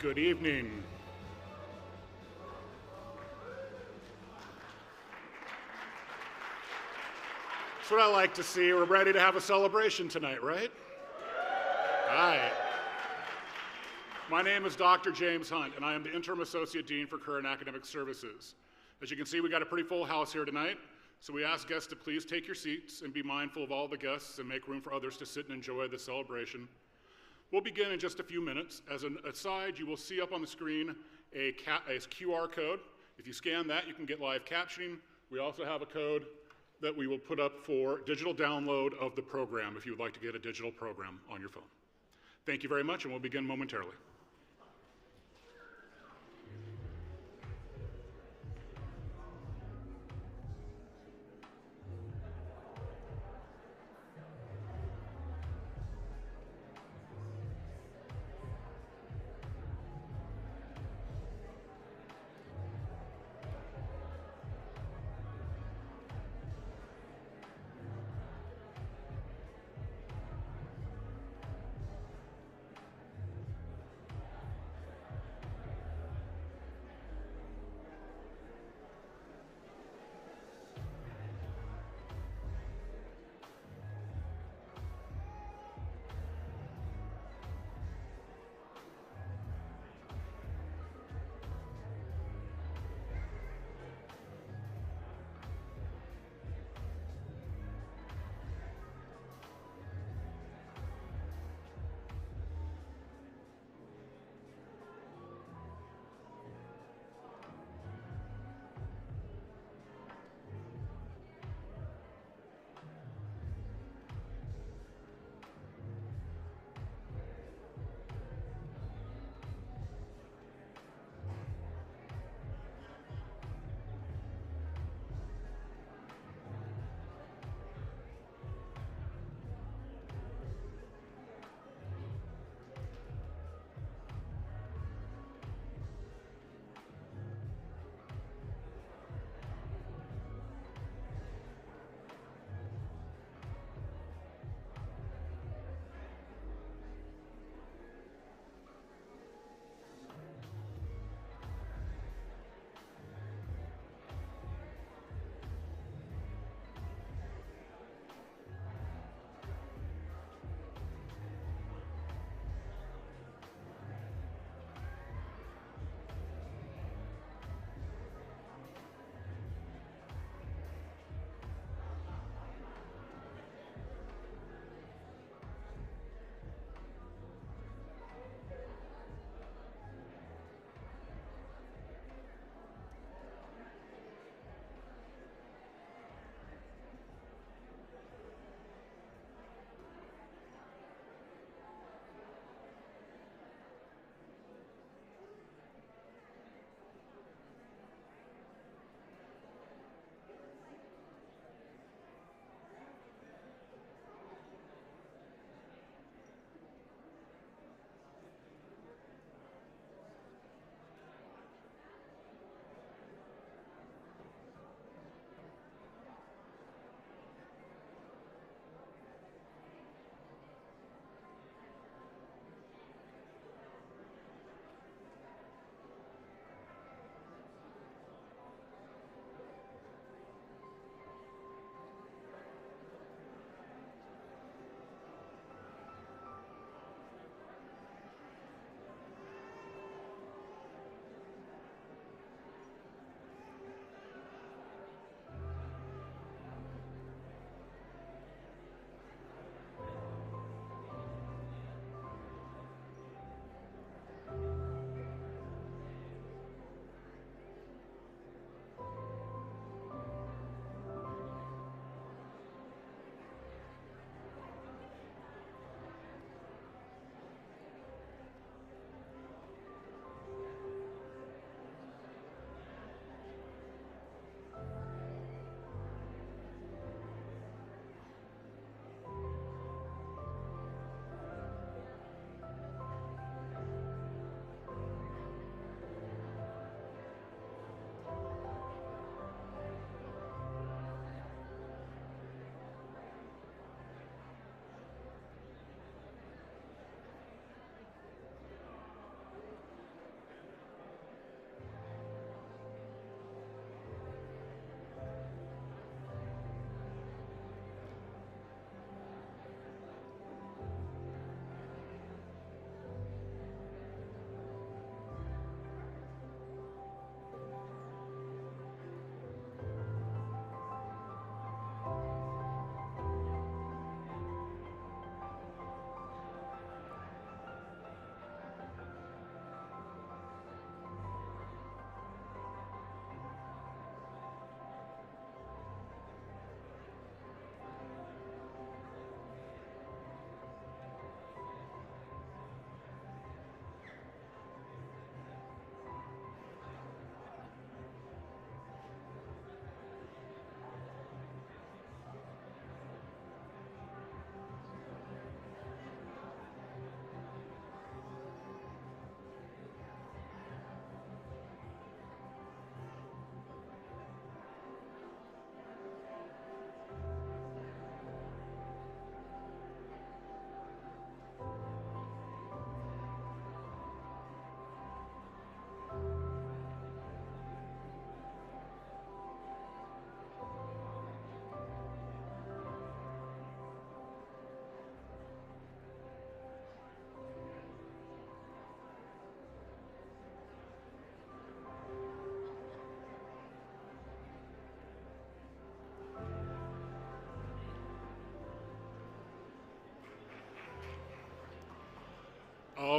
Good evening. That's what I like to see. We're ready to have a celebration tonight, right? All right. My name is Dr. James Hunt, and I am the Interim Associate Dean for Current Academic Services. As you can see, we got a pretty full house here tonight, so we ask guests to please take your seats and be mindful of all the guests and make room for others to sit and enjoy the celebration. We'll begin in just a few minutes. As an aside, you will see up on the screen a QR code. If you scan that, you can get live captioning. We also have a code that we will put up for digital download of the program if you would like to get a digital program on your phone. Thank you very much, and we'll begin momentarily.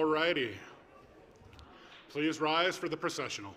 All righty. Please rise for the processional.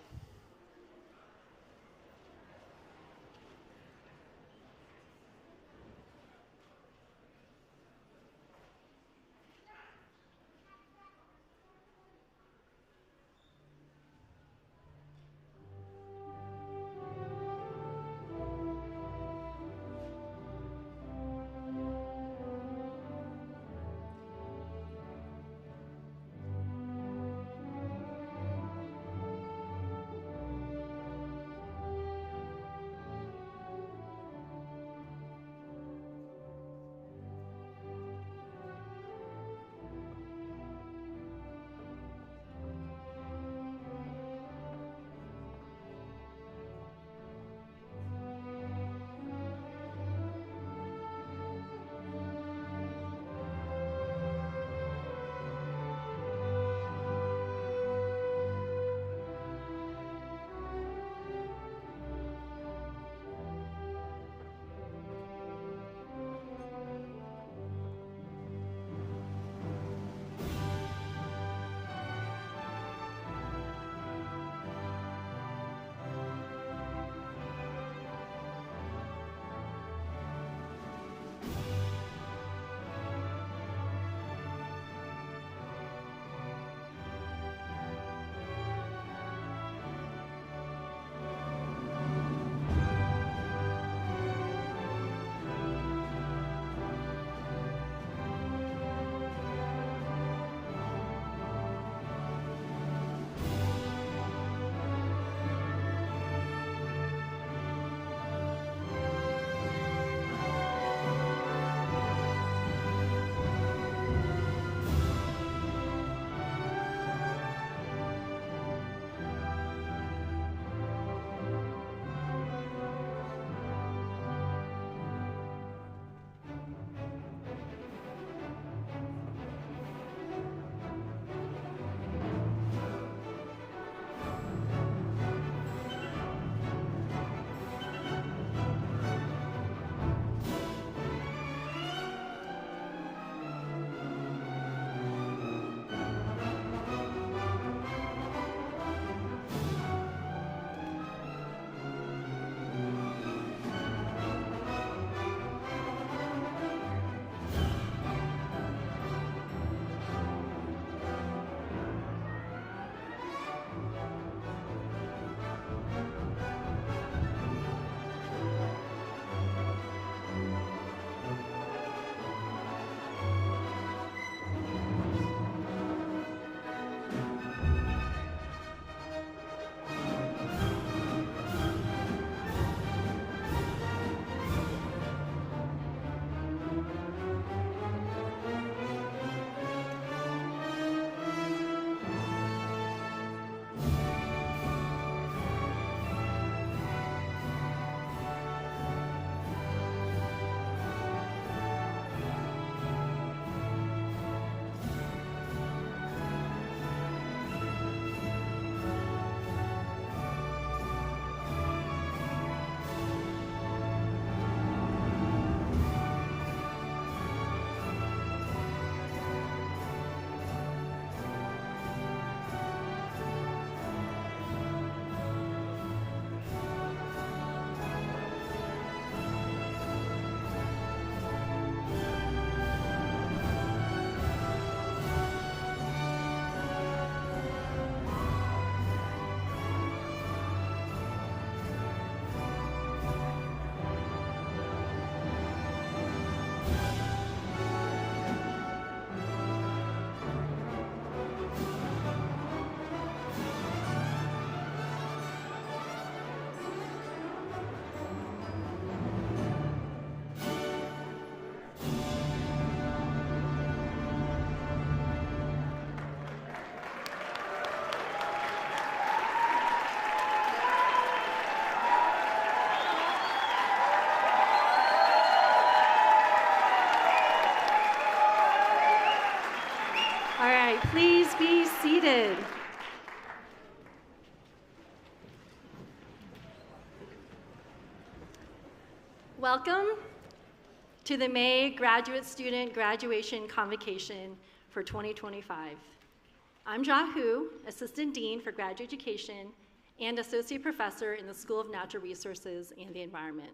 Please be seated. Welcome to the May Graduate Student Graduation Convocation for 2025. I'm Jia Hu, Assistant Dean for Graduate Education and Associate Professor in the School of Natural Resources and the Environment.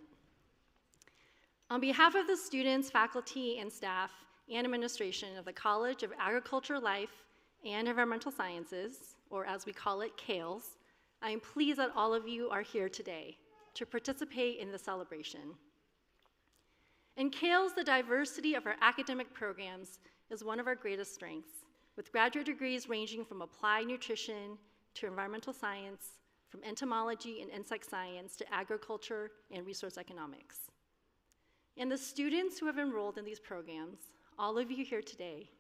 On behalf of the students, faculty, and staff, and administration of the College of Agricultural Life and Environmental Sciences, or as we call it, CALES, I am pleased that all of you are here today to participate in the celebration. In CALES, the diversity of our academic programs is one of our greatest strengths, with graduate degrees ranging from applied nutrition to environmental science, from entomology and insect science to agriculture and resource economics. And the students who have enrolled in these programs, all of you here today,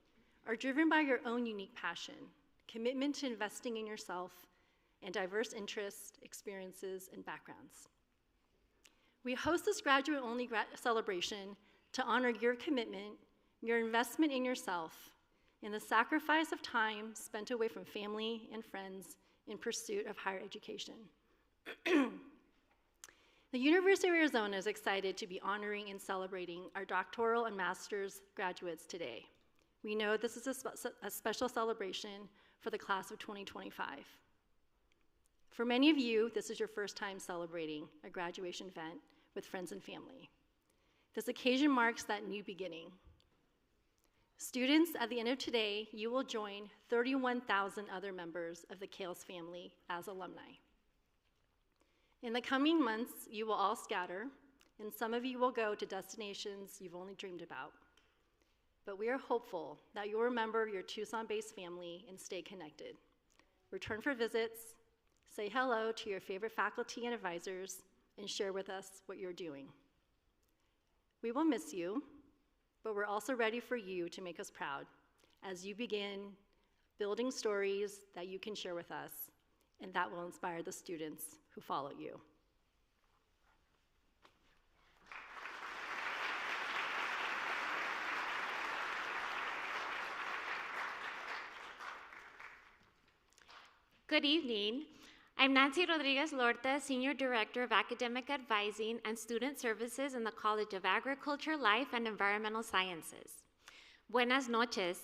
are driven by your own unique passion, commitment to investing in yourself, and diverse interests, experiences, and backgrounds. We host this graduate-only celebration to honor your commitment, your investment in yourself, and the sacrifice of time spent away from family and friends in pursuit of higher education. The University of Arizona is excited to be honoring and celebrating our doctoral and master's graduates today. We know this is a special celebration for the class of 2025. For many of you, this is your first time celebrating a graduation event with friends and family. This occasion marks that new beginning. Students, at the end of today, you will join 31,000 other members of the CALES family as alumni. In the coming months, you will all scatter, and some of you will go to destinations you've only dreamed about. But we are hopeful that you'll remember your Tucson-based family and stay connected. Return for visits, say hello to your favorite faculty and advisors, and share with us what you're doing. We will miss you, but we're also ready for you to make us proud as you begin building stories that you can share with us and that will inspire the students who follow you. Good evening. I'm Nancy Rodriguez Lorta, Senior Director of Academic Advising and Student Services in the College of Agriculture, Life, and Environmental Sciences. Buenas noches.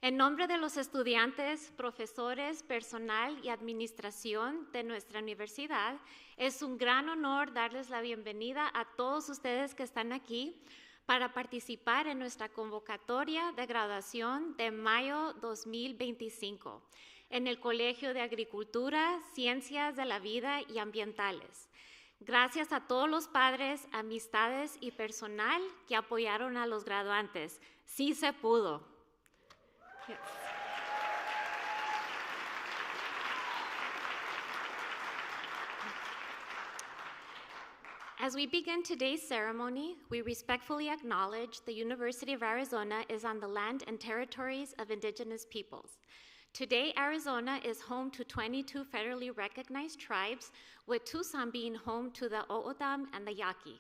En nombre de los estudiantes, profesores, personal y administración de nuestra universidad, es un gran honor darles la bienvenida a todos ustedes que están aquí para participar en nuestra convocatoria de graduación de mayo 2025 en el Colegio de Agricultura, Ciencias de la Vida y Ambientales. Gracias a todos los padres, amistades y personal que apoyaron a los graduantes. Sí se pudo. Yes. As we begin today's ceremony, we respectfully acknowledge the University of Arizona is on the land and territories of indigenous peoples. Today, Arizona is home to 22 federally recognized tribes, with Tucson being home to the O'odham and the Yaqui.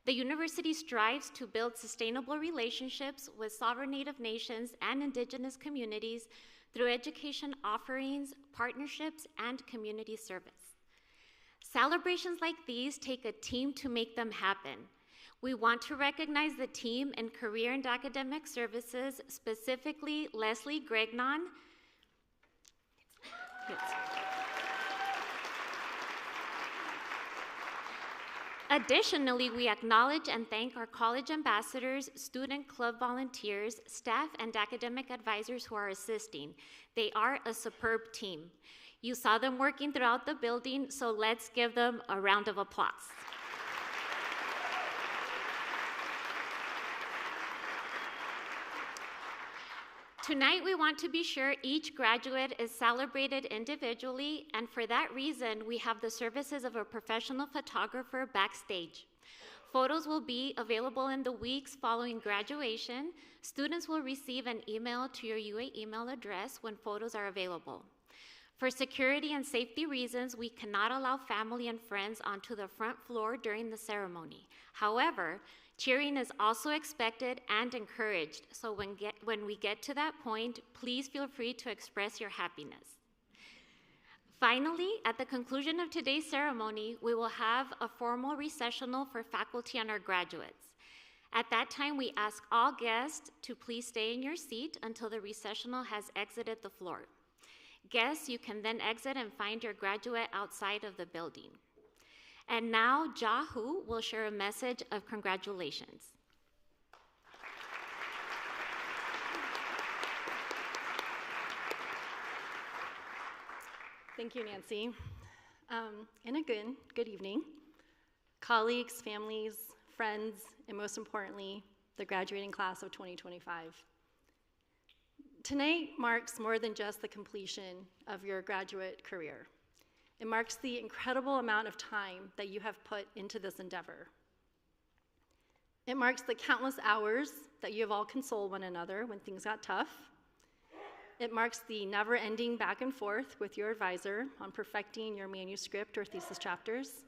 The university strives to build sustainable relationships with sovereign Native nations and indigenous communities through education offerings, partnerships, and community service. Celebrations like these take a team to make them happen. We want to recognize the team in career and academic services, specifically Leslie Gregnon. Yes. Additionally, we acknowledge and thank our college ambassadors, student club volunteers, staff, and academic advisors who are assisting. They are a superb team. You saw them working throughout the building, so let's give them a round of applause. Tonight, we want to be sure each graduate is celebrated individually, and for that reason, we have the services of a professional photographer backstage. Photos will be available in the weeks following graduation. Students will receive an email to your UA email address when photos are available. For security and safety reasons, we cannot allow family and friends onto the front floor during the ceremony. However, cheering is also expected and encouraged, so when we get to that point, please feel free to express your happiness. Finally, at the conclusion of today's ceremony, we will have a formal recessional for faculty and our graduates. At that time, we ask all guests to please stay in your seat until the recessional has exited the floor. Guests, you can then exit and find your graduate outside of the building. And now, Ja Hu will share a message of congratulations. Thank you, Nancy. And again, good evening. Colleagues, families, friends, and most importantly, the graduating class of 2025. Tonight marks more than just the completion of your graduate career. It marks the incredible amount of time that you have put into this endeavor. It marks the countless hours that you have all consoled one another when things got tough. It marks the never-ending back and forth with your advisor on perfecting your manuscript or thesis chapters.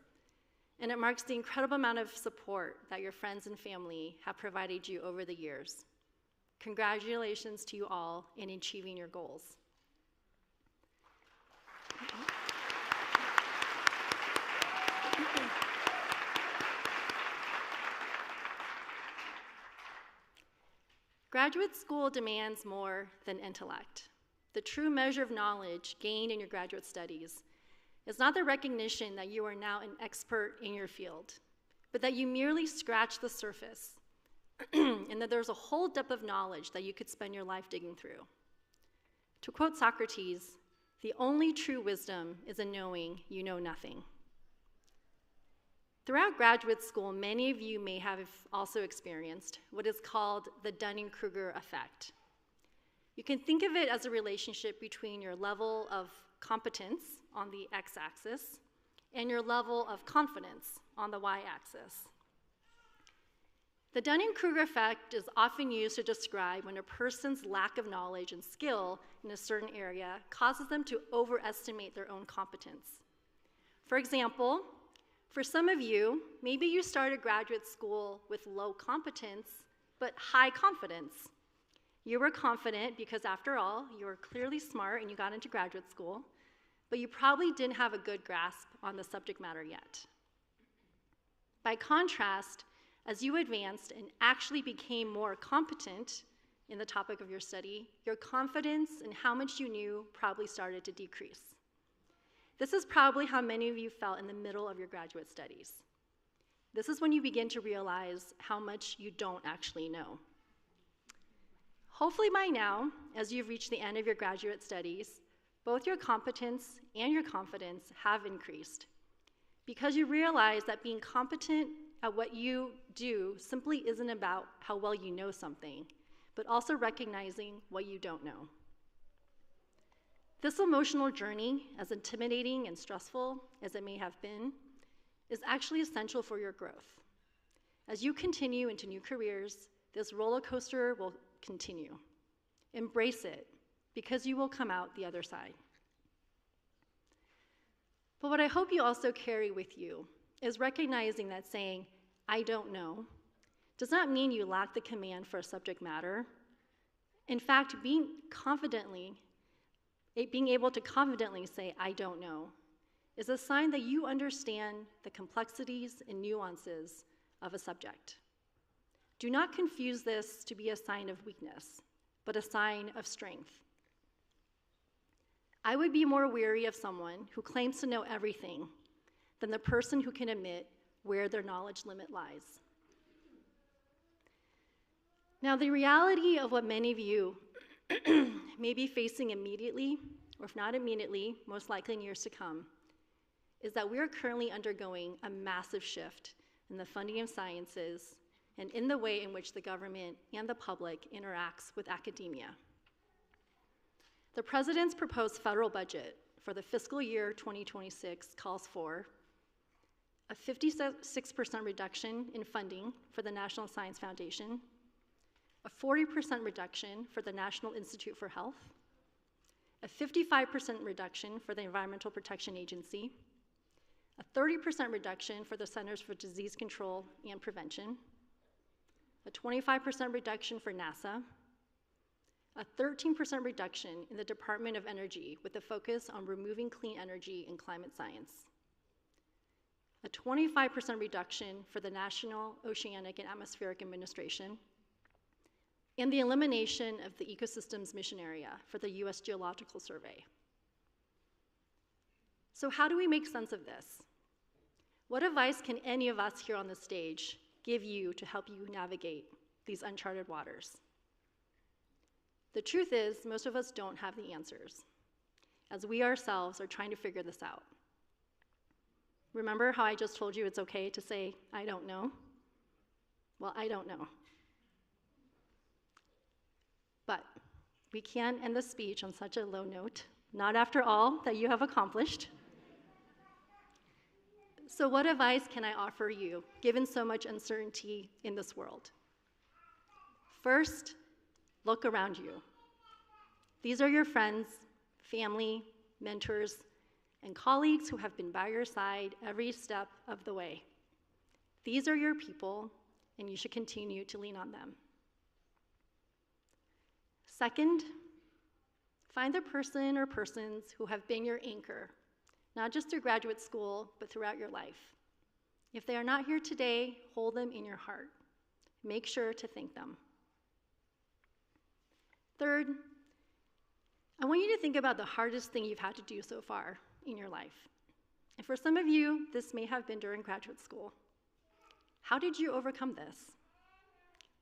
And it marks the incredible amount of support that your friends and family have provided you over the years. Congratulations to you all in achieving your goals. Graduate school demands more than intellect. The true measure of knowledge gained in your graduate studies is not the recognition that you are now an expert in your field, but that you merely scratched the surface and that there's a whole depth of knowledge that you could spend your life digging through. To quote Socrates, the only true wisdom is in knowing you know nothing. Throughout graduate school, many of you may have also experienced what is called the Dunning-Kruger effect. You can think of it as a relationship between your level of competence on the x-axis and your level of confidence on the y-axis. The Dunning-Kruger effect is often used to describe when a person's lack of knowledge and skill in a certain area causes them to overestimate their own competence. For example, for some of you, maybe you started graduate school with low competence, but high confidence. You were confident because, after all, you were clearly smart and you got into graduate school, but you probably didn't have a good grasp on the subject matter yet. By contrast, as you advanced and actually became more competent in the topic of your study, your confidence in how much you knew probably started to decrease. This is probably how many of you felt in the middle of your graduate studies. This is when you begin to realize how much you don't actually know. Hopefully by now, as you've reached the end of your graduate studies, both your competence and your confidence have increased because you realize that being competent at what you do simply isn't about how well you know something, but also recognizing what you don't know. This emotional journey, as intimidating and stressful as it may have been, is actually essential for your growth. As you continue into new careers, this roller coaster will continue. Embrace it, because you will come out the other side. But what I hope you also carry with you is recognizing that saying, "I don't know," does not mean you lack the command for a subject matter. In fact, being able to confidently say, "I don't know," is a sign that you understand the complexities and nuances of a subject. Do not confuse this to be a sign of weakness, but a sign of strength. I would be more wary of someone who claims to know everything than the person who can admit where their knowledge limit lies. Now, the reality of what many of you may be facing immediately, or if not immediately, most likely in years to come, is that we are currently undergoing a massive shift in the funding of sciences and in the way in which the government and the public interacts with academia. The President's proposed federal budget for the fiscal year 2026 calls for a 56% reduction in funding for the National Science Foundation, a 40% reduction for the National Institute for Health, a 55% reduction for the Environmental Protection Agency, a 30% reduction for the Centers for Disease Control and Prevention, a 25% reduction for NASA, a 13% reduction in the Department of Energy with a focus on removing clean energy and climate science, a 25% reduction for the National Oceanic and Atmospheric Administration, and the elimination of the Ecosystems Mission Area for the U.S. Geological Survey. So how do we make sense of this? What advice can any of us here on the stage give you to help you navigate these uncharted waters? The truth is, most of us don't have the answers, as we ourselves are trying to figure this out. Remember how I just told you it's okay to say, I don't know? Well, I don't know. But we can't end the speech on such a low note, not after all that you have accomplished. So what advice can I offer you, given so much uncertainty in this world? First, look around you. These are your friends, family, mentors, and colleagues who have been by your side every step of the way. These are your people, and you should continue to lean on them. Second, find the person or persons who have been your anchor, not just through graduate school, but throughout your life. If they are not here today, hold them in your heart. Make sure to thank them. Third, I want you to think about the hardest thing you've had to do so far in your life. And for some of you, this may have been during graduate school. How did you overcome this?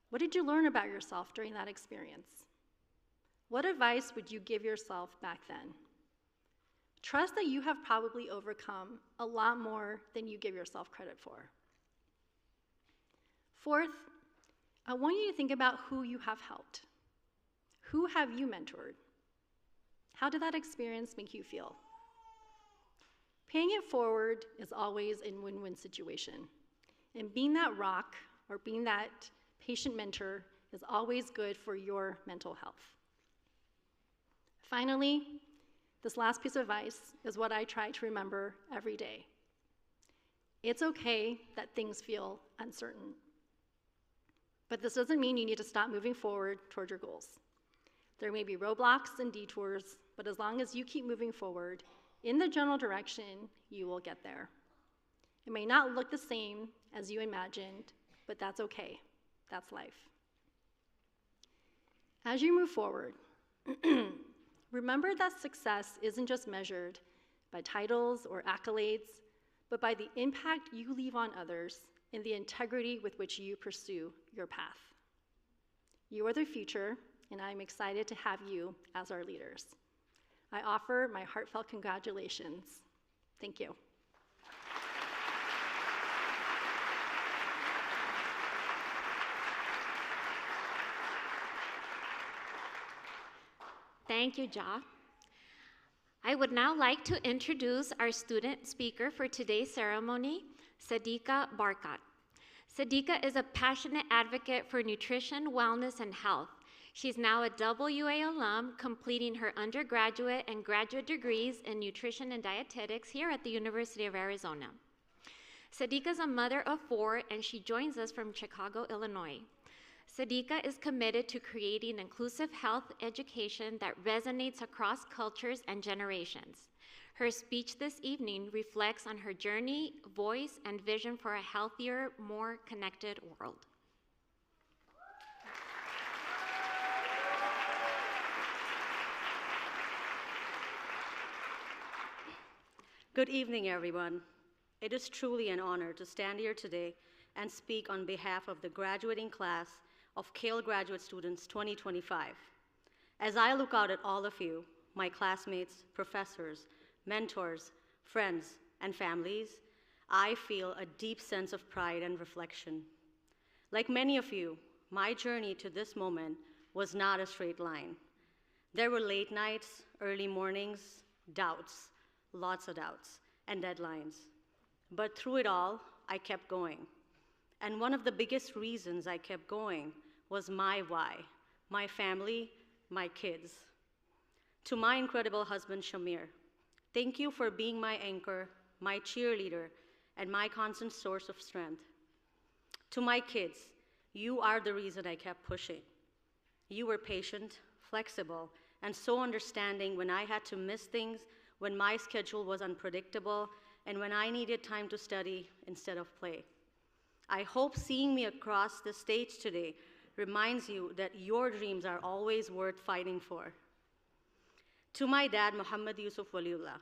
What did you learn about yourself during that experience? What advice would you give yourself back then? Trust that you have probably overcome a lot more than you give yourself credit for. Fourth, I want you to think about who you have helped. Who have you mentored? How did that experience make you feel? Paying it forward is always a win-win situation. And being that rock or being that patient mentor is always good for your mental health. Finally, this last piece of advice is what I try to remember every day. It's okay that things feel uncertain. But this doesn't mean you need to stop moving forward toward your goals. There may be roadblocks and detours, but as long as you keep moving forward in the general direction, you will get there. It may not look the same as you imagined, but that's okay. That's life. As you move forward, remember that success isn't just measured by titles or accolades, but by the impact you leave on others and the integrity with which you pursue your path. You are the future, and I'm excited to have you as our leaders. I offer my heartfelt congratulations. Thank you. Thank you, Ja. I would now like to introduce our student speaker for today's ceremony, Sadiqa Barkat. Sadiqa is a passionate advocate for nutrition, wellness, and health. She's now a WA alum, completing her undergraduate and graduate degrees in nutrition and dietetics here at the University of Arizona. Sadiqa is a mother of 4, and she joins us from Chicago, Illinois. Sadiqa is committed to creating inclusive health education that resonates across cultures and generations. Her speech this evening reflects on her journey, voice, and vision for a healthier, more connected world. Good evening, everyone. It is truly an honor to stand here today and speak on behalf of the graduating class of CALE graduate students 2025. As I look out at all of you, my classmates, professors, mentors, friends, and families, I feel a deep sense of pride and reflection. Like many of you, my journey to this moment was not a straight line. There were late nights, early mornings, doubts, lots of doubts, and deadlines. But through it all, I kept going. And one of the biggest reasons I kept going was my why, my family, my kids. To my incredible husband, Shamir, thank you for being my anchor, my cheerleader, and my constant source of strength. To my kids, you are the reason I kept pushing. You were patient, flexible, and so understanding when I had to miss things, when my schedule was unpredictable, and when I needed time to study instead of play. I hope seeing me across the stage today reminds you that your dreams are always worth fighting for. To my dad, Muhammad Yusuf Waliullah,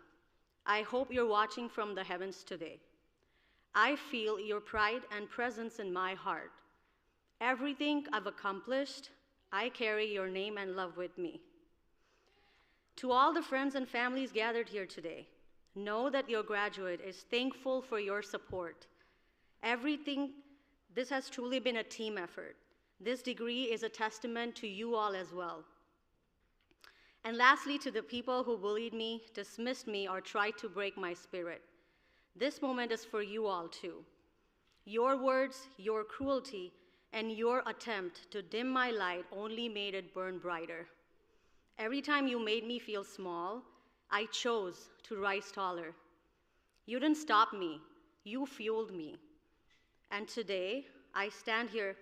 I hope you're watching from the heavens today. I feel your pride and presence in my heart. Everything I've accomplished, I carry your name and love with me. To all the friends and families gathered here today, know that your graduate is thankful for your support. This has truly been a team effort. This degree is a testament to you all as well. And lastly, to the people who bullied me, dismissed me, or tried to break my spirit, this moment is for you all too. Your words, your cruelty, and your attempt to dim my light only made it burn brighter. Every time you made me feel small, I chose to rise taller. You didn't stop me, you fueled me. And today, I stand here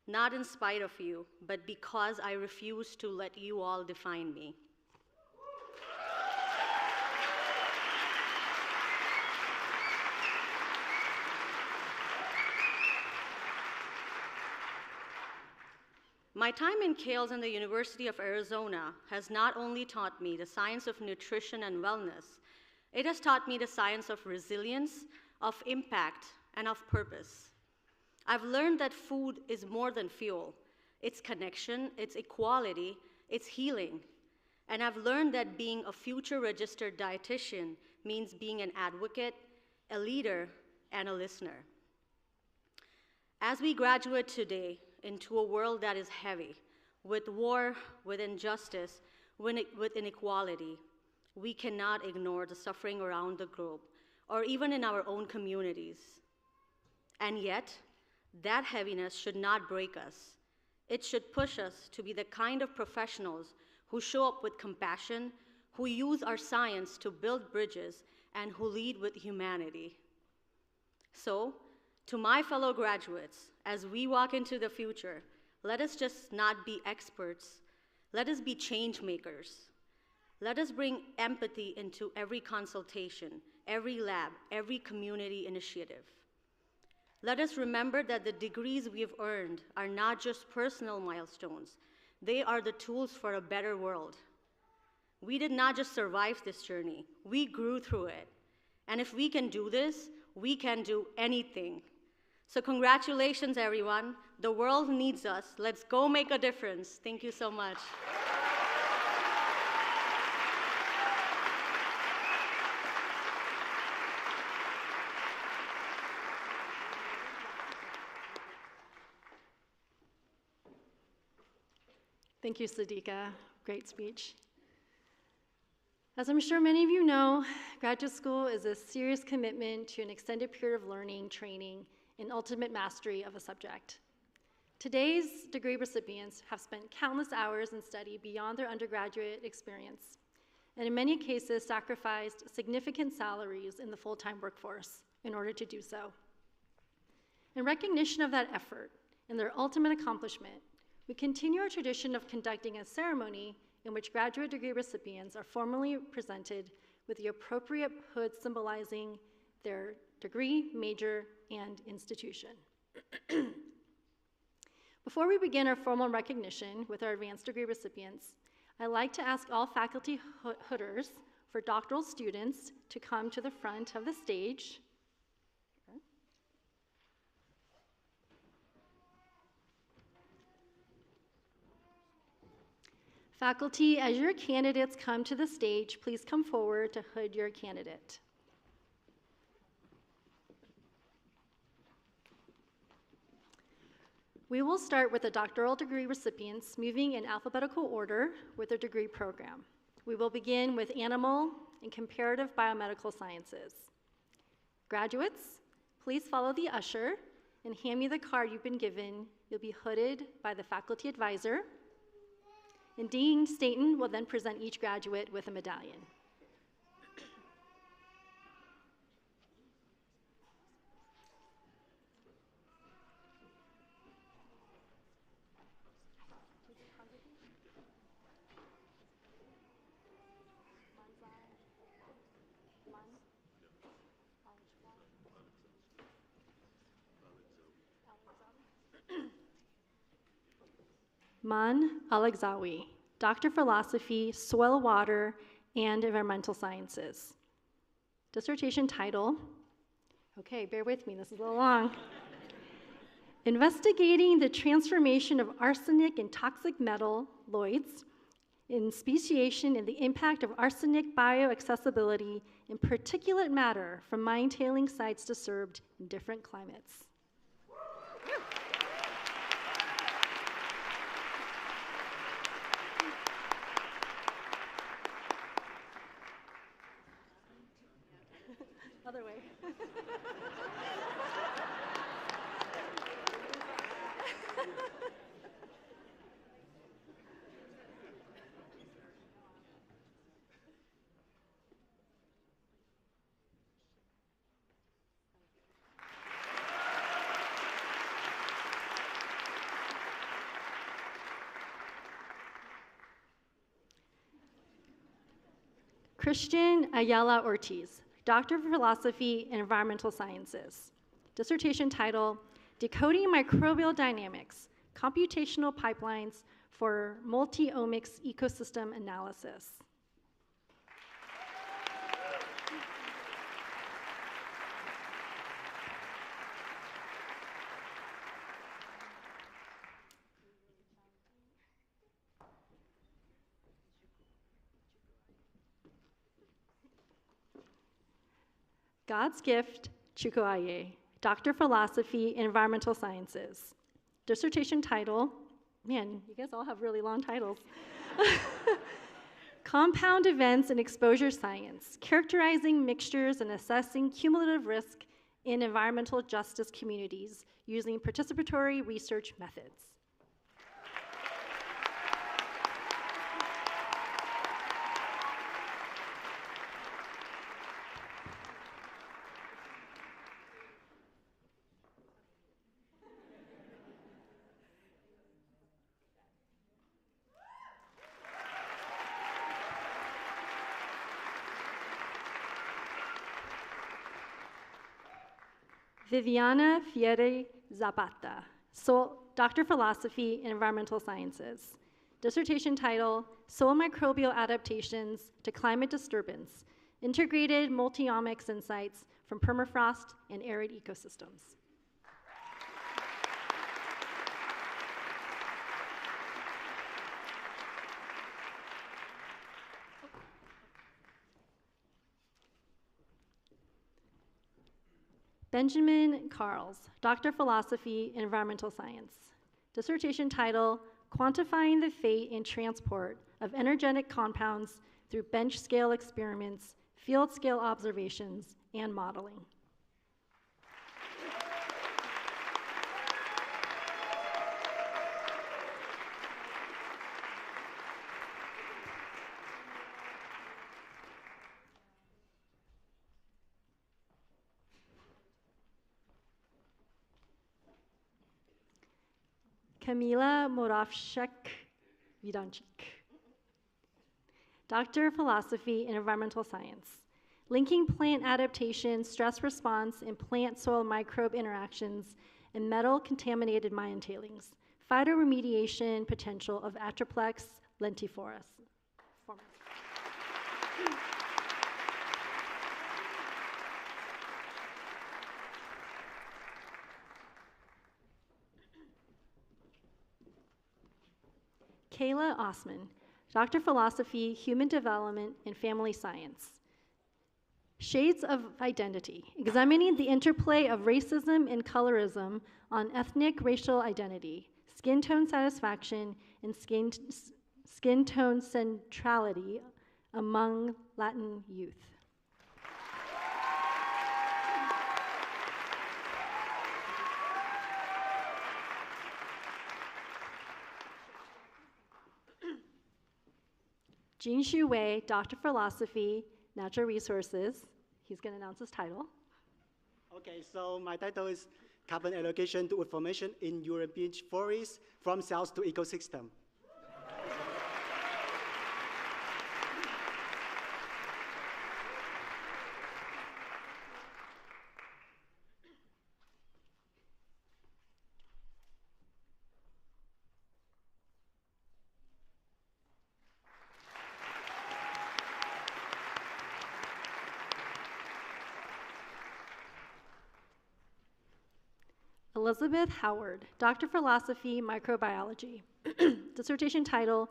not in spite of you, but because I refuse to let you all define me. My time in CALES and the University of Arizona has not only taught me the science of nutrition and wellness, it has taught me the science of resilience, of impact, and of purpose. I've learned that food is more than fuel. It's connection, it's equality, it's healing. And I've learned that being a future registered dietitian means being an advocate, a leader, and a listener. As we graduate today into a world that is heavy, with war, with injustice, with inequality, we cannot ignore the suffering around the globe, or even in our own communities. And yet, that heaviness should not break us. It should push us to be the kind of professionals who show up with compassion, who use our science to build bridges, and who lead with humanity. So, to my fellow graduates, as we walk into the future, let us just not be experts. Let us be change makers. Let us bring empathy into every consultation, every lab, every community initiative. Let us remember that the degrees we've earned are not just personal milestones. They are the tools for a better world. We did not just survive this journey. We grew through it. And if we can do this, we can do anything. So congratulations, everyone. The world needs us. Let's go make a difference. Thank you so much. Thank you, Sadiqa. Great speech. As I'm sure many of you know, graduate school is a serious commitment to an extended period of learning, training, and ultimate mastery of a subject. Today's degree recipients have spent countless hours in study beyond their undergraduate experience, and in many cases sacrificed significant salaries in the full-time workforce in order to do so. In recognition of that effort and their ultimate accomplishment, we continue our tradition of conducting a ceremony in which graduate degree recipients are formally presented with the appropriate hood symbolizing their degree, major, and institution. Before we begin our formal recognition with our advanced degree recipients, I'd like to ask all faculty hooders for doctoral students to come to the front of the stage. Faculty, as your candidates come to the stage, please come forward to hood your candidate. We will start with the doctoral degree recipients, moving in alphabetical order with their degree program. We will begin with animal and comparative biomedical sciences. Graduates, please follow the usher and hand me the card you've been given. You'll be hooded by the faculty advisor. And Dean Staten will then present each graduate with a medallion. Man Alexawi, Doctor of Philosophy, Soil, Water, and Environmental Sciences. Dissertation title, okay, bear with me, this is a little long. Investigating the transformation of arsenic and toxic metalloids in speciation and the impact of arsenic bioaccessibility in particulate matter from mine tailing sites disturbed in different climates. Other way. Christian Ayala Ortiz, Doctor of Philosophy and Environmental Sciences. Dissertation title, Decoding Microbial Dynamics, Computational Pipelines for Multi-Omics Ecosystem Analysis. God's Gift, Chukwuaye, Doctor of Philosophy and Environmental Sciences. Dissertation title, man, you guys all have really long titles. Compound Events and Exposure Science, Characterizing Mixtures and Assessing Cumulative Risk in Environmental Justice Communities Using Participatory Research Methods. Viviana Fiere Zapata, Doctor of Philosophy and Environmental Sciences. Dissertation title, Soil Microbial Adaptations to Climate Disturbance, Integrated Multi-Omics Insights from Permafrost and Arid Ecosystems. Benjamin Carls, Doctor of Philosophy and Environmental Science. Dissertation title, Quantifying the Fate and Transport of Energetic Compounds through Bench-Scale Experiments, Field-Scale Observations, and Modeling. Kamila Moravchik-Vidanchik, Doctor of Philosophy and Environmental Science, linking plant adaptation, stress response, and plant-soil microbe interactions in metal-contaminated mine tailings, phytoremediation potential of Atriplex lentiformis. Kayla Osman, Doctor of Philosophy, Human Development, and Family Science. Shades of Identity, examining the interplay of racism and colorism on ethnic racial identity, skin tone satisfaction, and skin tone centrality among Latin youth. Jinshu Wei, Doctor of Philosophy, Natural Resources. He's going to announce his title. Okay, so my title is Carbon Allocation to Wood Formation in European Forests from Cells to Ecosystem. Elizabeth Howard, Doctor of Philosophy, Microbiology. Dissertation title,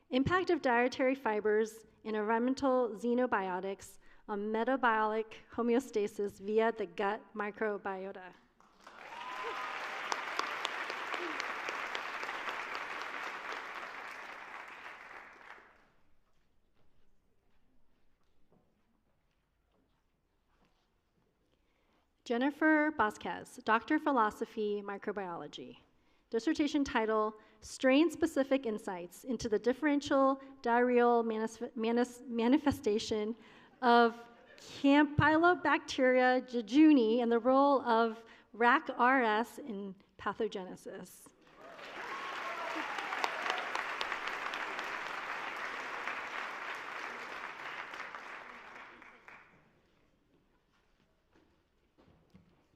Impact of Dietary Fibers and Environmental Xenobiotics on Metabolic Homeostasis via the Gut Microbiota. Jennifer Vasquez, Doctor of Philosophy, Microbiology. Dissertation title, Strain-Specific Insights into the Differential Diarrheal Manifestation of Campylobacteria jejuni and the role of RAC-RS in pathogenesis.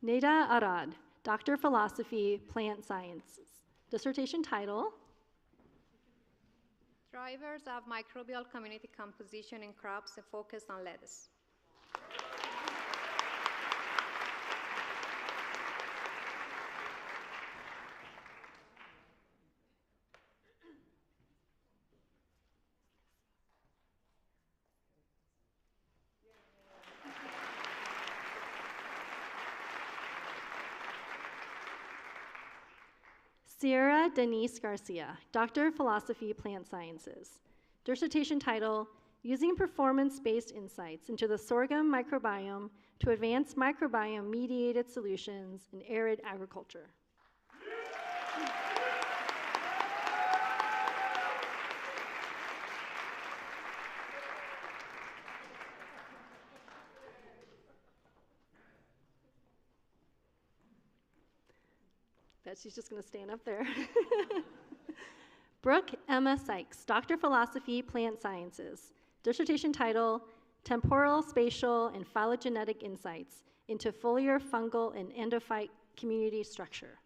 Neda Arad, Doctor of Philosophy, Plant Sciences. Dissertation title, Drivers of Microbial Community Composition in Crops focused on lettuce. Sierra Denise Garcia, Doctor of Philosophy, Plant Sciences. Dissertation title, Using Performance-Based Insights into the Sorghum Microbiome to Advance Microbiome-Mediated Solutions in Arid Agriculture. Bet she's just going to stand up there. Brooke Emma Sykes, Doctor of Philosophy, Plant Sciences. Dissertation title, Temporal, Spatial, and Phylogenetic Insights into Foliar, Fungal, and Endophyte Community Structure.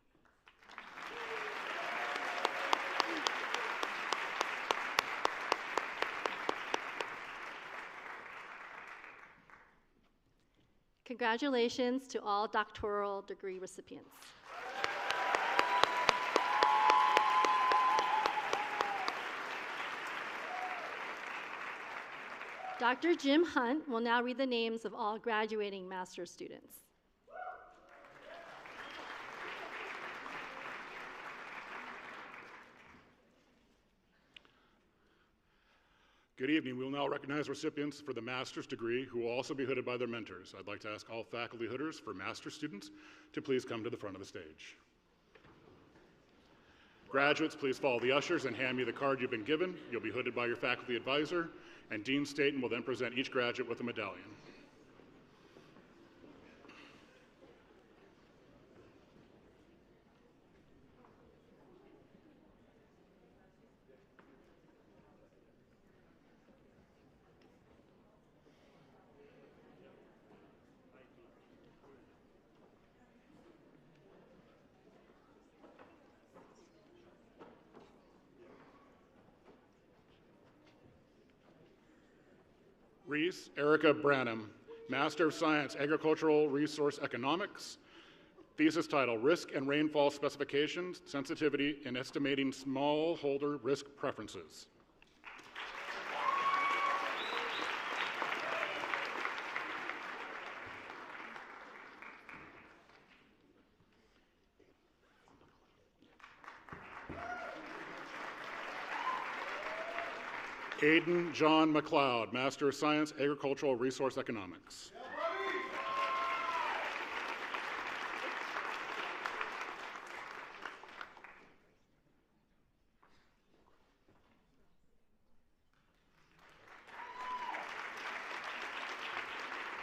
Congratulations to all doctoral degree recipients. Dr. Jim Hunt will now read the names of all graduating master's students. Good evening. We will now recognize recipients for the master's degree who will also be hooded by their mentors. I'd like to ask all faculty hooders for master's students to please come to the front of the stage. Graduates, please follow the ushers and hand me the card you've been given. You'll be hooded by your faculty advisor, and Dean Staten will then present each graduate with a medallion. Reese Erica Branham, Master of Science, Agricultural Resource Economics. Thesis title, Risk and Rainfall Specifications, Sensitivity in Estimating Smallholder Risk Preferences. Aiden John McLeod, Master of Science, Agricultural Resource Economics.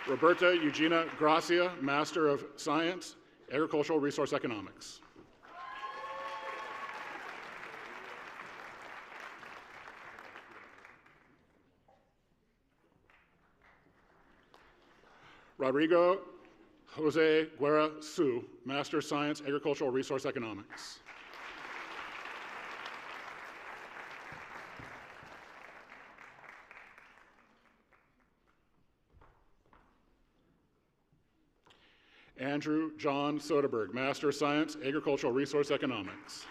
Roberta Eugenia Gracia, Master of Science, Agricultural Resource Economics. Rodrigo Jose Guerra Su, Master of Science, Agricultural Resource Economics. Andrew John Soderberg, Master of Science, Agricultural Resource Economics.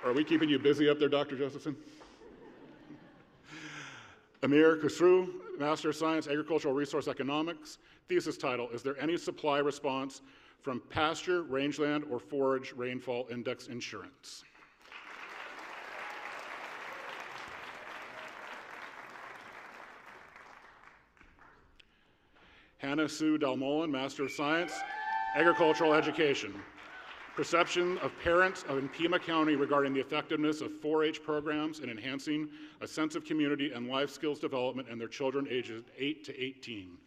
Are we keeping you busy up there, Dr. Josephson? Amir Khusru, Master of Science, Agricultural Resource Economics. Thesis title, is there any supply response from pasture, rangeland, or forage rainfall index insurance? Hannah Sue Dalmolin, Master of Science, Agricultural Education. Perception of parents in Pima County regarding the effectiveness of 4-H programs in enhancing a sense of community and life skills development in their children ages 8 to 18.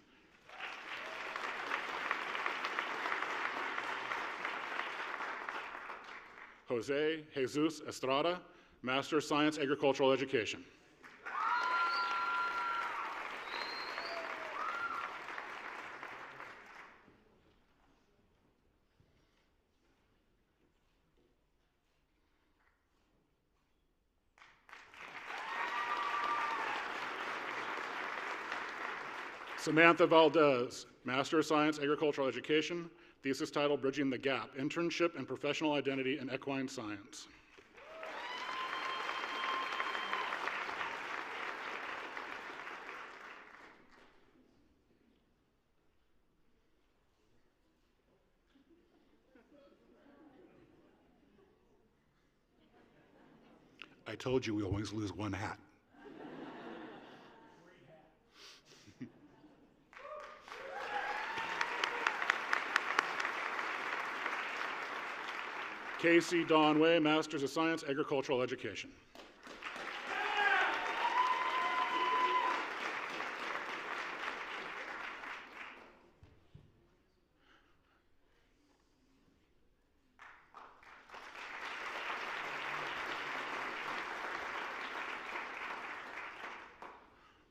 Jose Jesus Estrada, Master of Science, Agricultural Education. Samantha Valdez, Master of Science, Agricultural Education, thesis title, Bridging the Gap, Internship and Professional Identity in Equine Science. I told you we always lose one hat. Casey Donway, Masters of Science, Agricultural Education.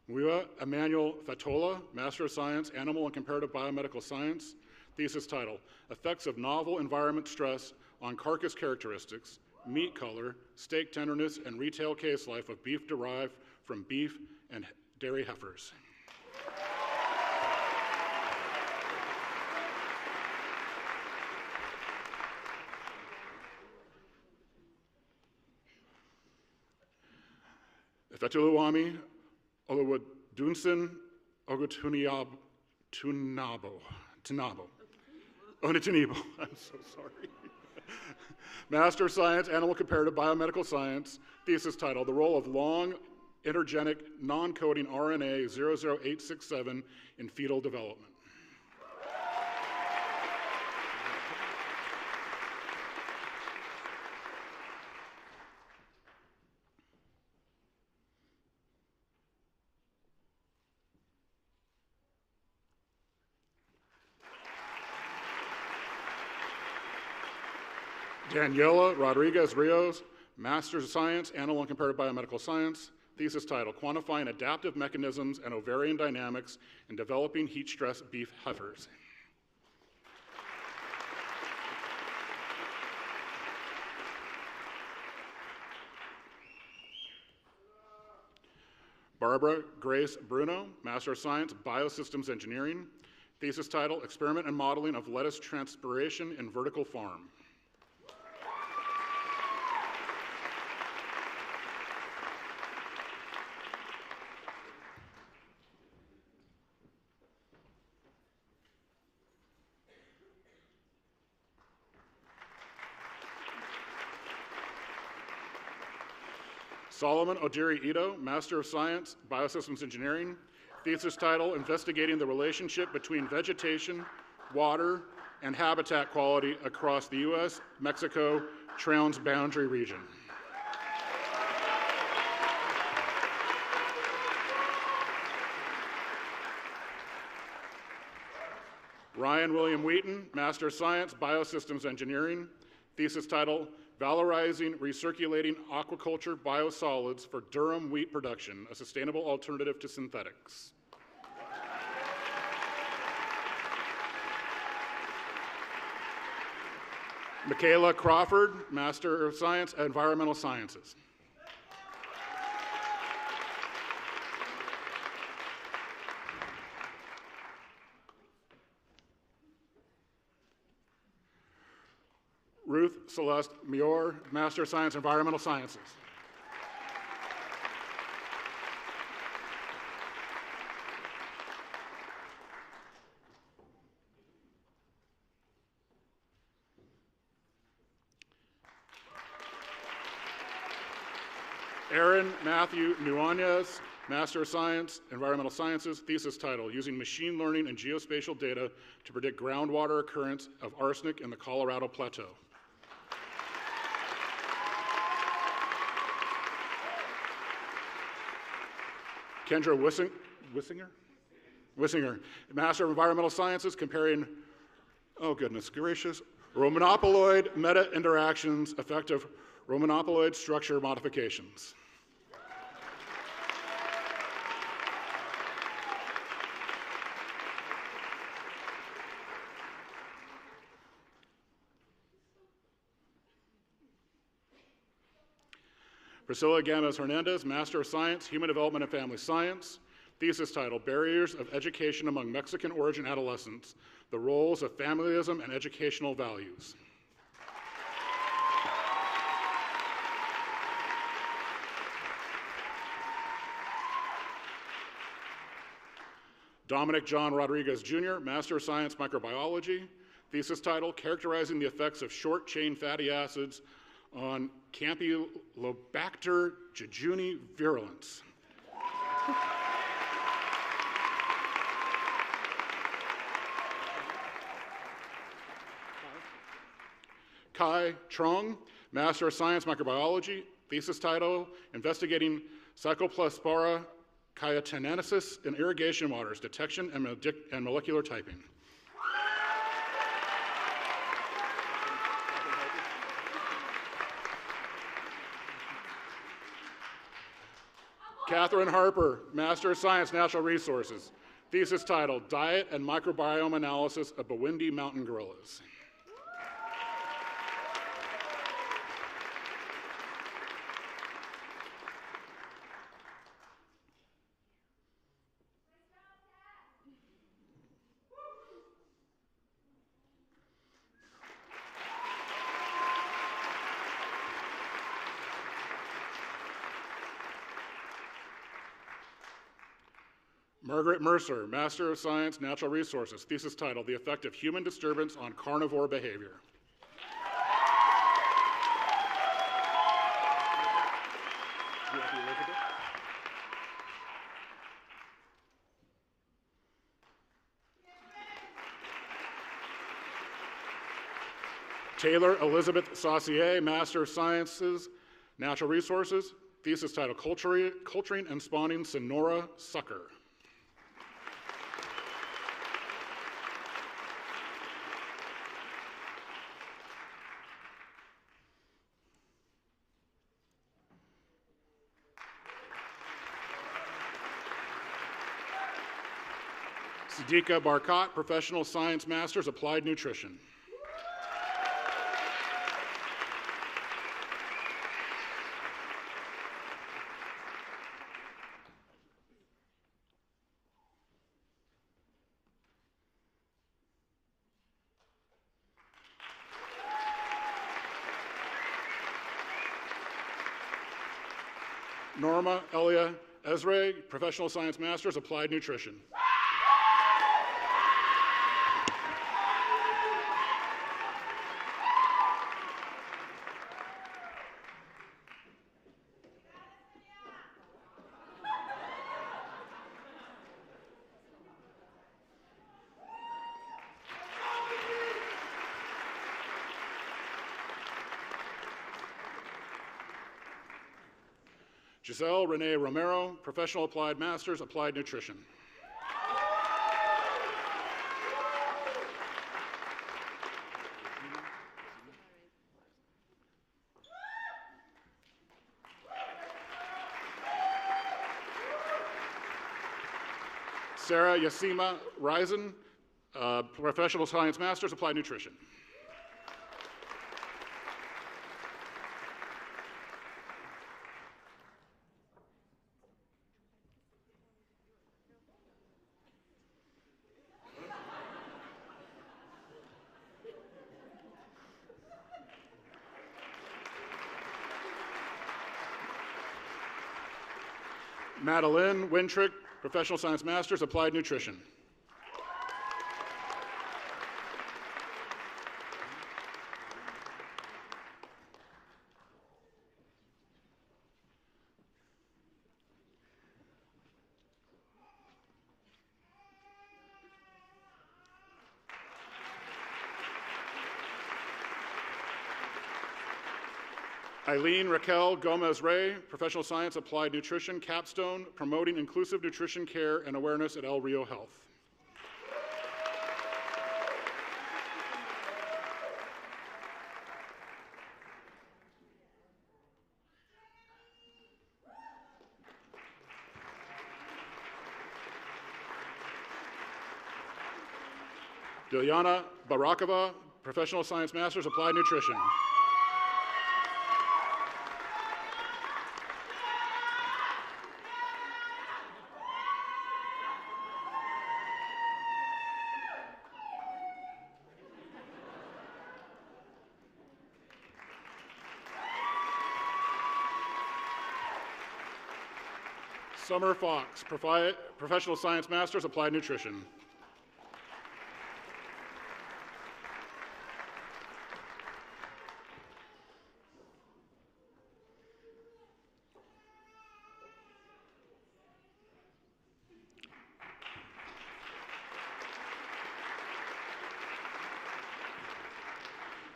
Muiwa Emmanuel Fatola, Master of Science, Animal and Comparative Biomedical Science, thesis title, Effects of Novel Environment Stress on Carcass Characteristics, Meat Color, Steak Tenderness, and Retail Case Life of Beef Derived from Beef and Dairy Heifers. Fetuluwami Oluwadunsin Ogutunabo. Onitunibo, I'm so sorry. Master of Science, Animal Comparative Biomedical Science, thesis title, The Role of Long Intergenic Non-Coding RNA 00867 in Fetal Development. Daniela Rodriguez Rios, Master's of Science, Animal and Comparative Biomedical Science, thesis title, Quantifying Adaptive Mechanisms and Ovarian Dynamics in Developing Heat Stress Beef Heifers. Barbara Grace Bruno, Master of Science, Biosystems Engineering, thesis title, Experiment and Modeling of Lettuce Transpiration in Vertical Farm. Solomon Odiri Ito, Master of Science, Biosystems Engineering, thesis title, Investigating the Relationship Between Vegetation, Water, and Habitat Quality Across the U.S.-Mexico Transboundary Region. Ryan William Wheaton, Master of Science, Biosystems Engineering, thesis title, Valorizing Recirculating Aquaculture Biosolids for Durum Wheat Production, a Sustainable Alternative to Synthetics. Michaela Crawford, Master of Science, Environmental Sciences. Ruth Celeste Mior, Master of Science, Environmental Sciences. Aaron Matthew Nuanez, Master of Science, Environmental Sciences, thesis title, Using Machine Learning and Geospatial Data to Predict Groundwater Occurrence of Arsenic in the Colorado Plateau. Kendra Wissinger, Master of Environmental Sciences, comparing, oh goodness gracious, Romanopoloid meta-interactions, effective Romanopoloid structure modifications. Priscilla Gamez Hernandez, Master of Science, Human Development and Family Science, thesis title, Barriers of Education Among Mexican Origin Adolescents, the Roles of Familism and Educational Values. Dominic John Rodriguez Jr., Master of Science, Microbiology, thesis title, Characterizing the Effects of Short-Chain Fatty Acids on Campylobacter jejuni virulence. Kai Trong, Master of Science, Microbiology, thesis title, Investigating Cycloplospora cayetanensis in Irrigation Waters, Detection and Molecular Typing. Catherine Harper, Master of Science, Natural Resources, thesis title, Diet and Microbiome Analysis of Bawindi Mountain Gorillas. Margaret Mercer, Master of Science, Natural Resources, thesis title, The Effect of Human Disturbance on Carnivore Behavior. Taylor Elizabeth Saucier, Master of Sciences, Natural Resources, thesis title, Culturing and Spawning Sonora Sucker. Siddiqa Barkat, Professional Science Masters, Applied Nutrition. Norma Elia Ezra, Professional Science Masters, Applied Nutrition. Giselle Renee Romero, Professional Applied Masters, Applied Nutrition. Sarah Yasima Risen, Professional Science Masters, Applied Nutrition. Madeline Wintrick, Professional Science Masters, Applied Nutrition. Eileen Raquel Gomez-Ray, Professional Science Applied Nutrition, Capstone, Promoting Inclusive Nutrition Care and Awareness at El Rio Health. Dilyana Barakova, Professional Science Masters, Applied Nutrition. Summer Fox, Professional Science Masters, Applied Nutrition.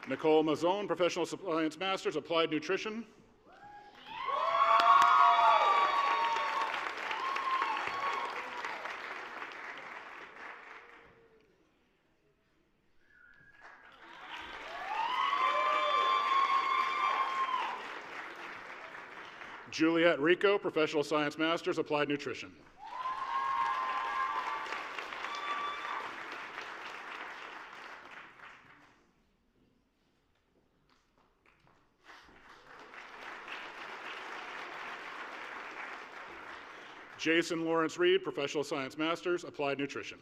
Nicole Mazone, Professional Science Masters, Applied Nutrition. Juliette Rico, Professional Science Masters, Applied Nutrition. Jason Lawrence Reed, Professional Science Masters, Applied Nutrition.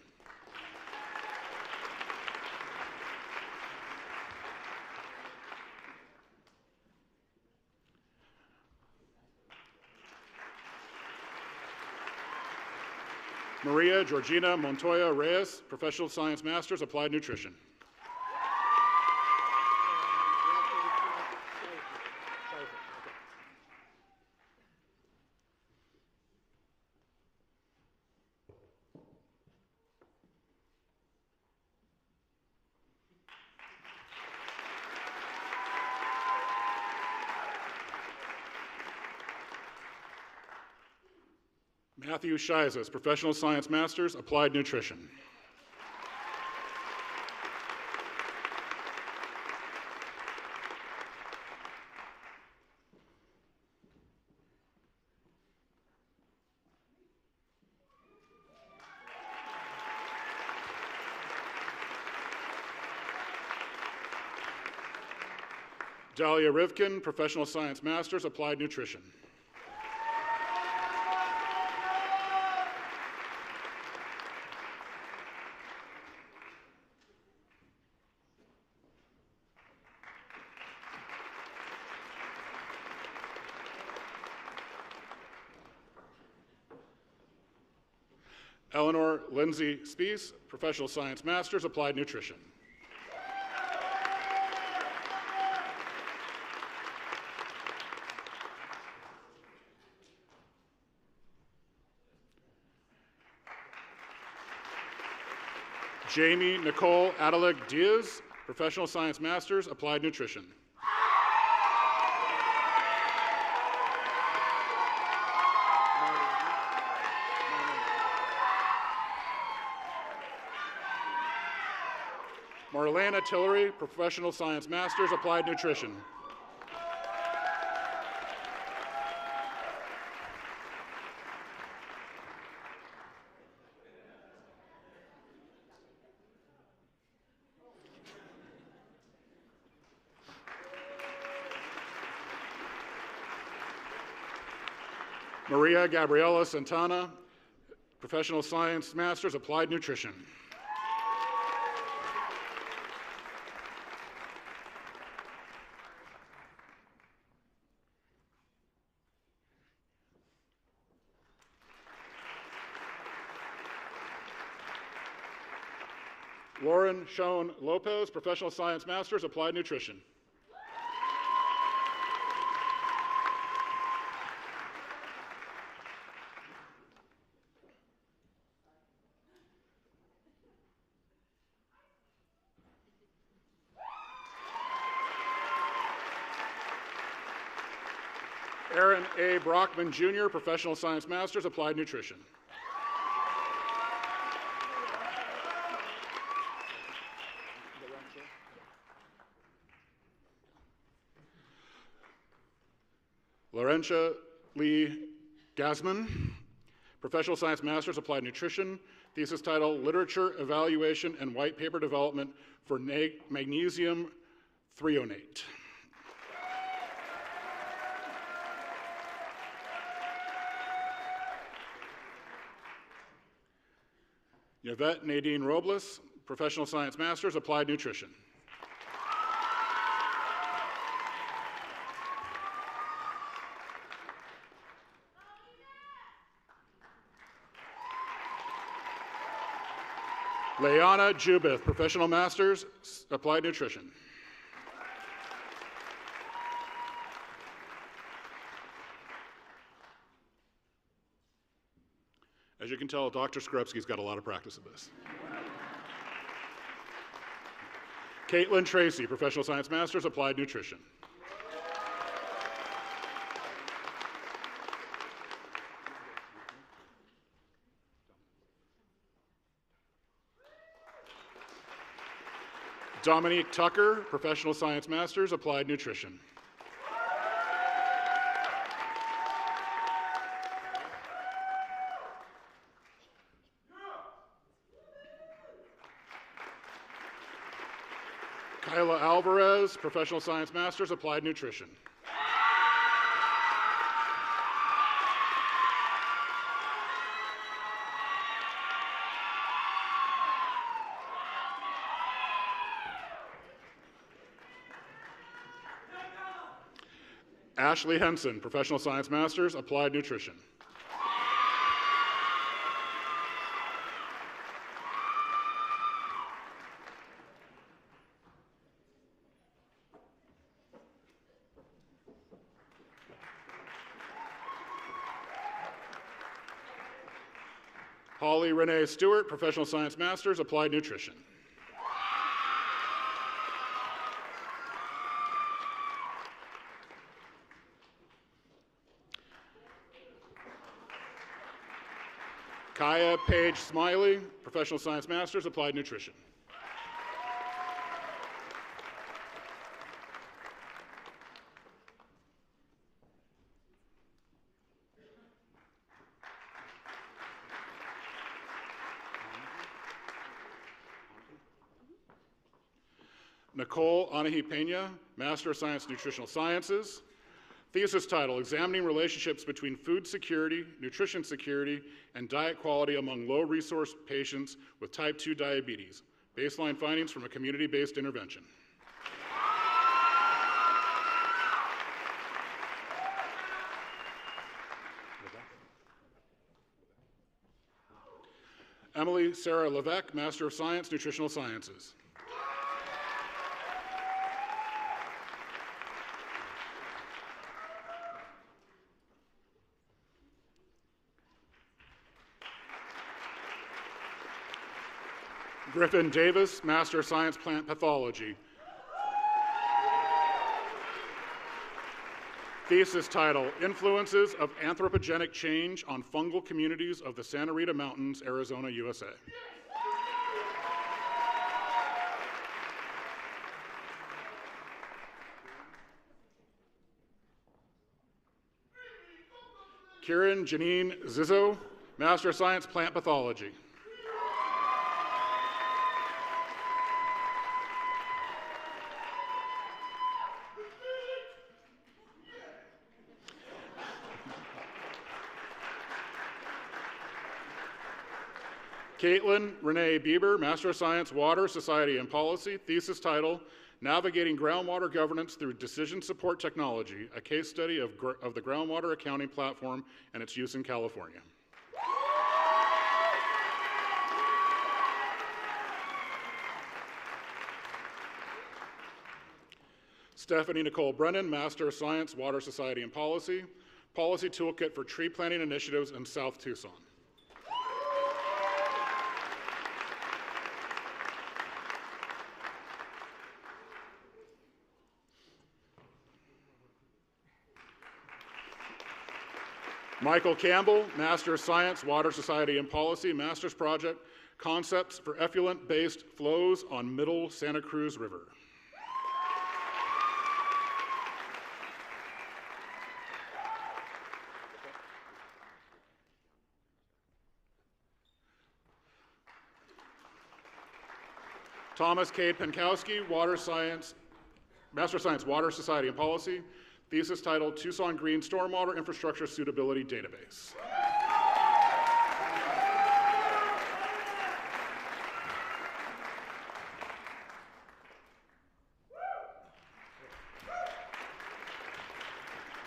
Maria Georgina Montoya Reyes, Professional Science Masters, Applied Nutrition. Matthew Shizas, Professional Science Masters, Applied Nutrition. Dahlia Rivkin, Professional Science Masters, Applied Nutrition. Eleanor Lindsay Spees, Professional Science Masters, Applied Nutrition. Jamie Nicole Adelig Diaz, Professional Science Masters, Applied Nutrition. Marlena Tillery, Professional Science Masters, Applied Nutrition. Maria Gabriela Santana, Professional Science Masters, Applied Nutrition. Lauren Schoen Lopez, Professional Science Masters, Applied Nutrition. Aaron A. Brockman Jr., Professional Science Masters, Applied Nutrition. Laurentia Lee Gasman, Professional Science Masters, Applied Nutrition, thesis title, Literature, Evaluation, and White Paper Development for Magnesium Threonate. Yvette Nadine Robles, Professional Science Masters, Applied Nutrition. Leana Jubith, Professional Masters, Applied Nutrition. As you can tell, Dr. Skrupski's got a lot of practice at this. Caitlin Tracy, Professional Science Masters, Applied Nutrition. Dominique Tucker, Professional Science Masters, Applied Nutrition. Kyla Alvarez, Professional Science Masters, Applied Nutrition. Ashley Henson, Professional Science Masters, Applied Nutrition. Holly Renee Stewart, Professional Science Masters, Applied Nutrition. Kaya Paige Smiley, Professional Science Masters, Applied Nutrition. Nicole Anahi Pena, Master of Science Nutritional Sciences. Thesis title, Examining Relationships Between Food Security, Nutrition Security, and Diet Quality Among Low-Resource Patients with Type 2 Diabetes. Baseline findings from a community-based intervention. Emily Sarah Levesque, Master of Science, Nutritional Sciences. Griffin Davis, Master of Science, Plant Pathology. Thesis title, Influences of Anthropogenic Change on Fungal Communities of the Santa Rita Mountains, Arizona, USA. Kieran Janine Zizzo, Master of Science, Plant Pathology. Caitlin Renee Bieber, Master of Science, Water, Society, and Policy, thesis title, Navigating Groundwater Governance Through Decision Support Technology, a case study of the groundwater accounting platform and its use in California. Stephanie Nicole Brennan, Master of Science, Water Society and Policy, Policy Toolkit for Tree Planting Initiatives in South Tucson. Michael Campbell, Master of Science, Water Society and Policy, Master's Project, Concepts for Effluent-Based Flows on Middle Santa Cruz River. Thomas Cade Penkowski, Master of Science, Water Society and Policy, thesis titled Tucson Green Stormwater Infrastructure Suitability Database.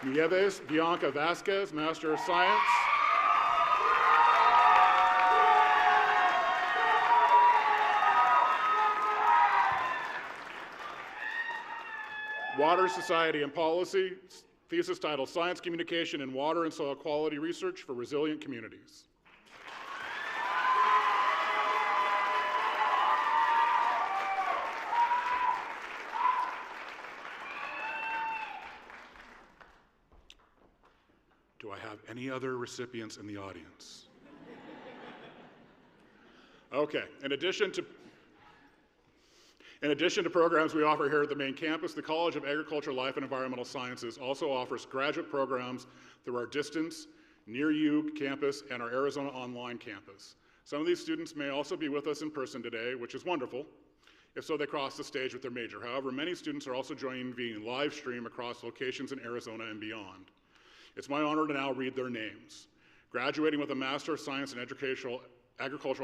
Nieves Bianca Vasquez, Master of Science. Water Society and Policy, thesis titled Science Communication in Water and Soil Quality Research for Resilient Communities. Do I have any other recipients in the audience? Okay, in addition to programs we offer here at the main campus, the College of Agriculture, Life, and Environmental Sciences also offers graduate programs through our distance, near you campus and our Arizona Online campus. Some of these students may also be with us in person today, which is wonderful. If so, they cross the stage with their major. However, many students are also joining via live stream across locations in Arizona and beyond. It's my honor to now read their names. Graduating with a Master of Science in Agricultural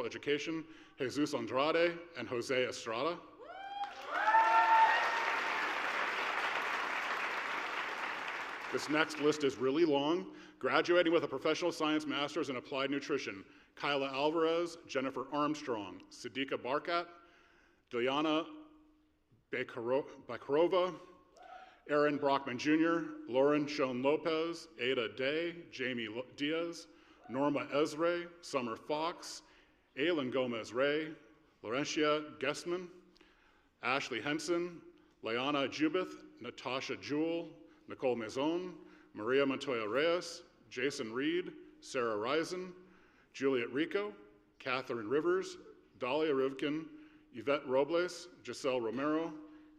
Education, Jesus Andrade and Jose Estrada. This next list is really long. Graduating with a Professional Science Master's in Applied Nutrition, Kyla Alvarez, Jennifer Armstrong, Siddiqa Barkat, Diana Bakarova, Aaron Brockman Jr., Lauren Schoen Lopez, Ada Day, Jamie Diaz, Norma Ezra, Summer Fox, Aylin Gomez Ray, Laurentia Guestman, Ashley Henson, Leana Jubith, Natasha Jewell, Nicole Maison, Maria Montoya Reyes, Jason Reed, Sarah Risen, Juliet Rico, Catherine Rivers, Dahlia Rivkin, Yvette Robles, Giselle Romero,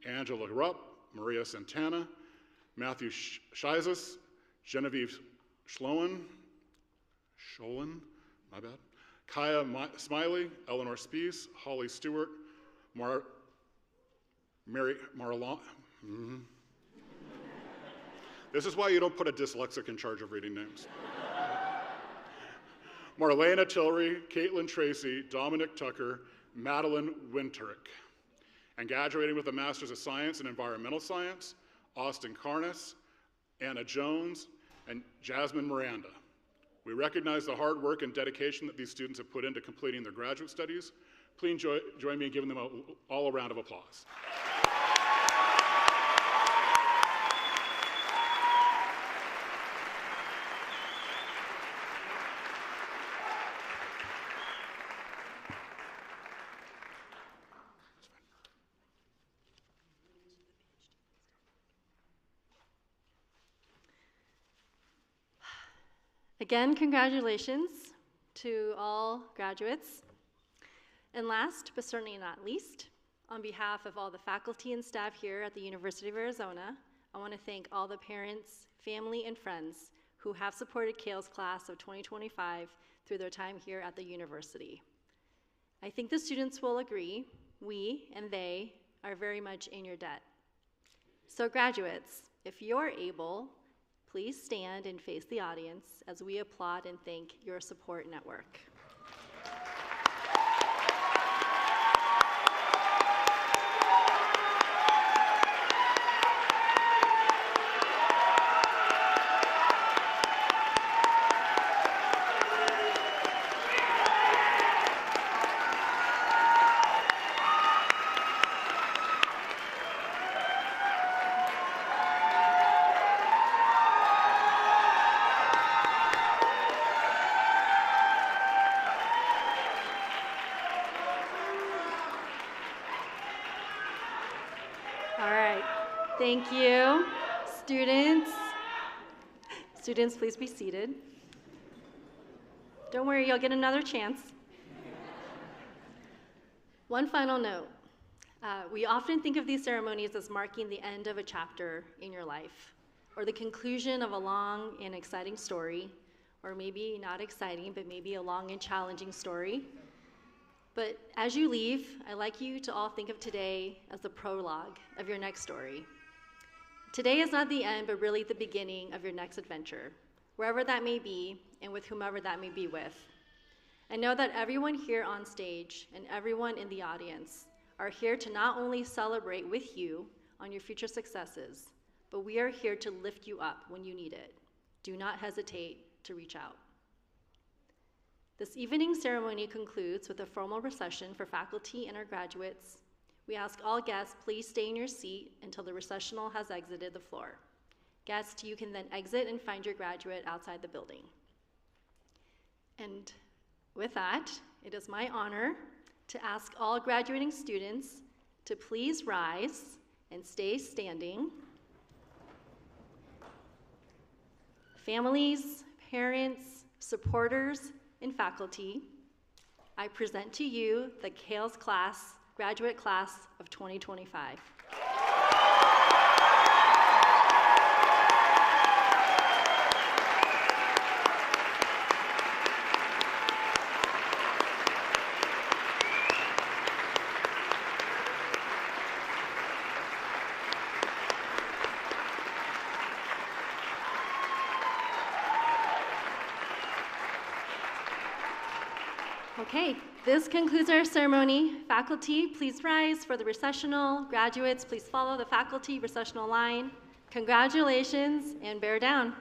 Angela Rupp, Maria Santana, Matthew Shizas, Genevieve Schollen, my bad, Kaya Smiley, Eleanor Spees, Holly Stewart, Mary Marlon. This is why you don't put a dyslexic in charge of reading names. Marlena Tillery, Caitlin Tracy, Dominic Tucker, Madeline Winterick. And graduating with a Master's of Science in Environmental Science, Austin Carnes, Anna Jones, and Jasmine Miranda. We recognize the hard work and dedication that these students have put into completing their graduate studies. Please join me in giving them all a round of applause. Again, congratulations to all graduates. And last, but certainly not least, on behalf of all the faculty and staff here at the University of Arizona, I want to thank all the parents, family, and friends who have supported CALES class of 2025 through their time here at the university. I think the students will agree, we and they are very much in your debt. So graduates, if you're able, please stand and face the audience as we applaud and thank your support network. Thank you. Students, please be seated. Don't worry, you'll get another chance. One final note. We often think of these ceremonies as marking the end of a chapter in your life, or the conclusion of a long and exciting story, or maybe not exciting, but maybe a long and challenging story. But as you leave, I'd like you to all think of today as the prologue of your next story. Today is not the end, but really the beginning of your next adventure, wherever that may be and with whomever that may be with. And know that everyone here on stage and everyone in the audience are here to not only celebrate with you on your future successes, but we are here to lift you up when you need it. Do not hesitate to reach out. This evening ceremony concludes with a formal recession for faculty and our graduates. We ask all guests, please stay in your seat until the recessional has exited the floor. Guests, you can then exit and find your graduate outside the building. And with that, it is my honor to ask all graduating students to please rise and stay standing. Families, parents, supporters, and faculty, I present to you the CALES class, graduate class of 2025. Okay, this concludes our ceremony. Faculty, please rise for the recessional. Graduates, please follow the faculty recessional line. Congratulations and bear down.